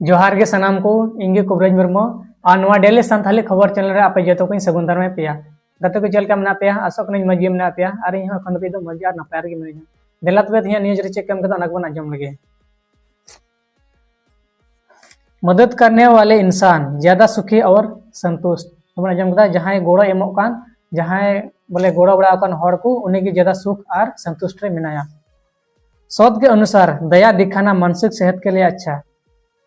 जोहार गे सनाम को इंगे कुबराज मुर्मू और नवा डेली सानथाली खबर चैनल रे आपे जतो को सगुन दाराम पेया गते को चलका मना पेया आसो कने मजे मना पेया अरे यहाँ खन पे दो मजे और नपायर गे मिना देला तबे हिया न्यूज रे चेक कम कदा नक बना जम लगे। मदद करने वाले इंसान ज्यादा सुखी और संतुष्ट हमने जम कदा जहां गोड़ो एमो कान जहां बोले गोड़ो बड़ा कान हड़ को उन्हें की ज्यादा सुख और संतुष्ट रे मिनाया। शोध के अनुसार दया दिखाना मानसिक सेहत के लिए अच्छा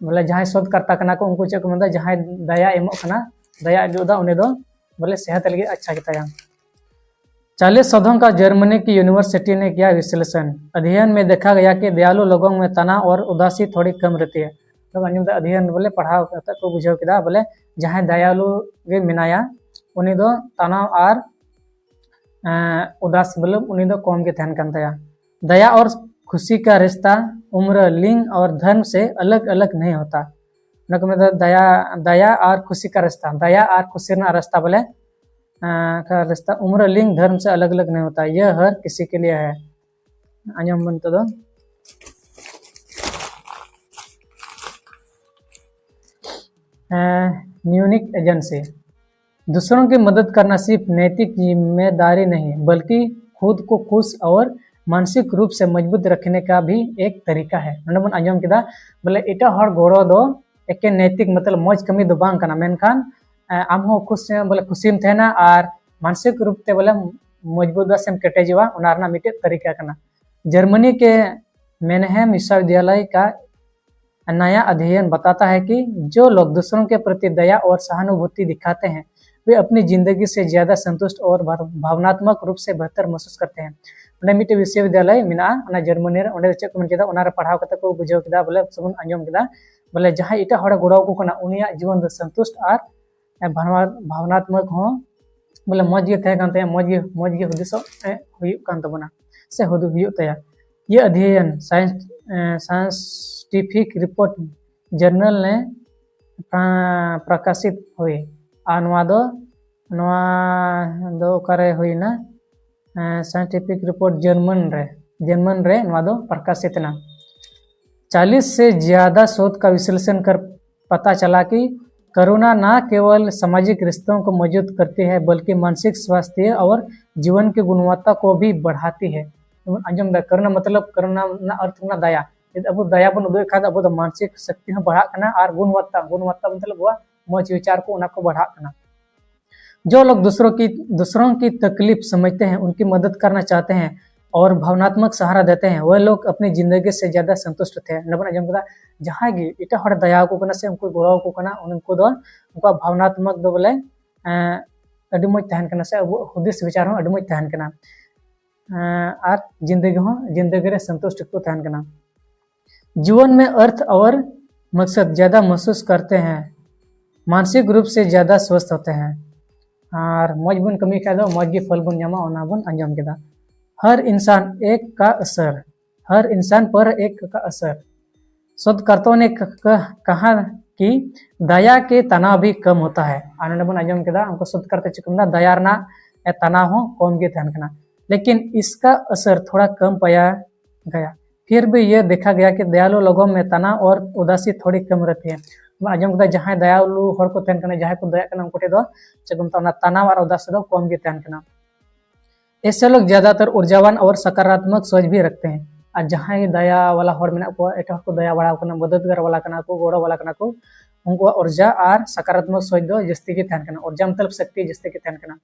बोले जहां शोध करता कना को उनको चेक मतलब जहां दया एमो कना दया जुदा उन्हें दो बोले सेहत लगे अच्छा किताया। 40 शोधों का जर्मनी की यूनिवर्सिटी ने किया विश्लेषण। अध्ययन में देखा गया कि दयालु लोगों में तनाव और उदासी थोड़ी कम रहती है। तो अध्ययन बोले पढ़ाओ को बुझाव किया बोले जहां दयालु गे मिनाया उन्हें दो तनाव और उदास बोले उन्हें दो कम के ध्यान करता। दया और खुशी का रिश्ता उम्र लिंग और धर्म से अलग अलग नहीं होता। मतलब दया और खुशी का रिश्ता दया और खुशी ना रिश्ता बोले का रिश्ता उम्र लिंग धर्म से अलग अलग नहीं होता। यह हर किसी के लिए है। आजम बनते दो म्यूनिक एजेंसी दूसरों की मदद करना सिर्फ नैतिक जिम्मेदारी नहीं बल्कि खुद को खुश और मानसिक रूप से मजबूत रखने का भी एक तरीका है। नंबर आजम किदा बोले इटा हर गोड़ो दो एक नैतिक मतलब मौज कमी दो बांग कना मेनखान आम हो खुश बोले खुशीम थेना और मानसिक रूप से बोले मजबूत से केटेजवा उनारना मिटे तरीका कना। जर्मनी के मेनहेम विश्वविद्यालय का नया अध्ययन बताता है कि जो लोग दूसरों के प्रति दया और सहानुभूति दिखाते हैं वे अपनी जिंदगी से ज्यादा संतुष्ट और भावनात्मक रूप से बेहतर महसूस करते हैं। उन्हें मिट्टी विश्वविद्यालय मिना जर्मनी रे चेक को मनकेदा उनारे पढ़ाव कते को बुझाव किदा बोले सबन आंजम किदा बोले जहां इटा हड़ गोड़ाव को कना उनिया जीवन दो संतुष्ट और भावनात्मक हो बोले मौज गे थे कानते मौज गे हुदिसो हुयु कान तबना से हुदु हुयु तया। ये अध्ययन साइंटिफिक रिपोर्ट जर्नल ने प्रकाशित हुई और नवा दो करे हुई ना साइंटिफिक रिपोर्ट जर्मन रे नवा दो प्रकाशित ना। 40 से ज्यादा शोध का विश्लेषण कर पता चला कि करुणा न केवल सामाजिक रिश्तों को मजबूत करती है बल्कि मानसिक स्वास्थ्य और जीवन की गुणवत्ता को भी बढ़ाती है। अंजम दा करुणा मतलब करुणा ना अर्थ ना दया अब दया बन उदय खाद अब मानसिक शक्ति हो बढ़ा कना और गुणवत्ता मतलब वो मौज विचार को उना को बढ़ा कना। जो लोग दूसरों की तकलीफ समझते हैं उनकी मदद करना चाहते हैं और भावनात्मक सहारा देते हैं वह लोग अपनी जिंदगी से ज्यादा संतुष्ट थे। नबन आजम कदा जहां गी इटा हड़ दया को कना से उनको गोड़ाव को कना उनको दो उनका भावनात्मक दो बोले अडी मज तहन कना से अब हुदिस विचार हो अडी मज तहन कना और जिंदगी रे संतुष्ट को तहन कना। जीवन में अर्थ और मकसद ज्यादा महसूस करते हैं मानसिक रूप से ज्यादा स्वस्थ होते हैं और मौज बन कमी का दो मौज की फल बन जामा ओना बन अंजाम केदा। हर इंसान पर एक का असर शोधकर्ताओं ने कहा कि दया के तनाव भी कम होता है। आनंद बन अंजाम केदा उनको शोधकर्ता चिकमदा दया ना तनाव हो कम के ध्यान करना लेकिन इसका असर थोड़ा कम पाया गया। फिर भी यह देखा गया कि दयालु लोगों में तनाव और उदासी थोड़ी कम रहती है। आजम कदा जहां दयालु हर को तहन कना जहां को दया कना उनको दो चकमता तनाव और उदासी दो कम गे तहन कना। ऐसे लोग ज्यादातर ऊर्जावान और सकारात्मक सोच भी रखते हैं और जहां दया वाला हर मेना को एटा को दया बड़ा कना मददगार वाला कना को गोड़ो वाला कना को उनको ऊर्जा और सकारात्मक सोच दो जस्ती के तहन कना ऊर्जा मतलब शक्ति जस्ती के तहन कना।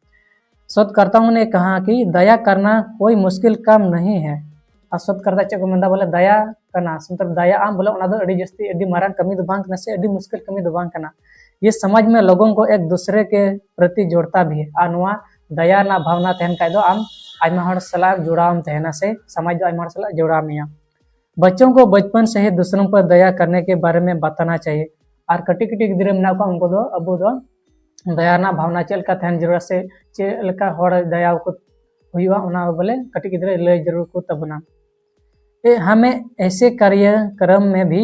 शोधकर्ताओं ने कहा कि दया करना कोई मुश्किल काम नहीं है और शोधकर्ता चेक को मंदा बोले दया करना मतलब दया आम बोले उना दो अडी जस्ती अडी मारान कमी दो बांग कना से अडी मुश्किल कमी दो बांग कना। ये समाज में लोगों को एक दूसरे के प्रति जोड़ता भी है और नवा दया ना भावना तहन का दो आम आयमा हड़ सला जुड़ाव तहना से समाज दो आयमा हड़ सला जुड़ाव मिया। बच्चों को बचपन से ही दूसरों पर दया करने के बारे में बताना चाहिए और कटी कटी गिद्रे मना को उनको दो अबो दो दया ना भावना चलका तहन जरूरत से चलका हड़ दया को हुआ उना बोले कटी गिद्रे लय जरूर को तबना। हमें ऐसे कार्यक्रम में भी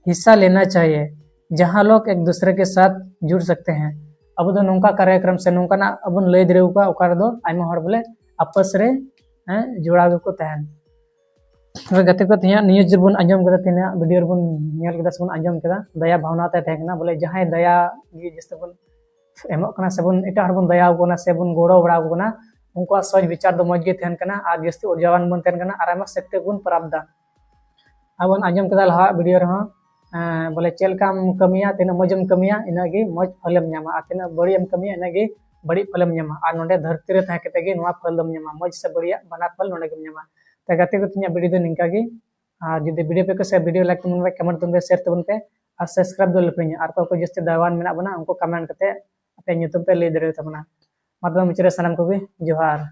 हिस्सा लेना चाहिए जहां लोग एक दूसरे के साथ जुड़ सकते हैं। अब दो नौका कार्यक्रम से नौका ना अब लय दरेउ का ओकार दो आइमा हड़ बोले आपस रे जुड़ाव को तहन। गति को तीन न्यूज बन आजम कदा तीन वीडियो बन नेल कदा से बन आजम कदा दया भावना ते तहकना बोले जहां दया ये जिस बन एमक कना से बन एटा हर बन दया कोना से बन गोड़ो बड़ा कोना उनको सोच विचार दो मौज गे तहन कना आर जस्ती ऊर्जावान बन तहन कना आर आमा शक्ति बन प्राप्त अब आजम कदा लहा वीडियो रहा बोले चलकाम कमिया तीन मजम कमिया इनागे मज फलम न्यामा आ तीन बड़ियम कमिया इनागे बड़ी फलम न्यामा आ नोंडे धरती रे तहके तेगे नोआ फलम न्यामा मज से बढ़िया बना फल नोंडे गम न्यामा ते गते को तिया वीडियो दो निंका गे आ जुदि वीडियो पे को से वीडियो लाइक तुम पे कमेंट तुम पे शेयर तुम पे आ सब्सक्राइब दो लपेኛ आर को जस्ते दावान मेना बना उनको कमेंट कते अपे ᱧᱩᱛᱩᱢ पे ले दरे तमना मतलब मुचरे सनम को भी जोहार।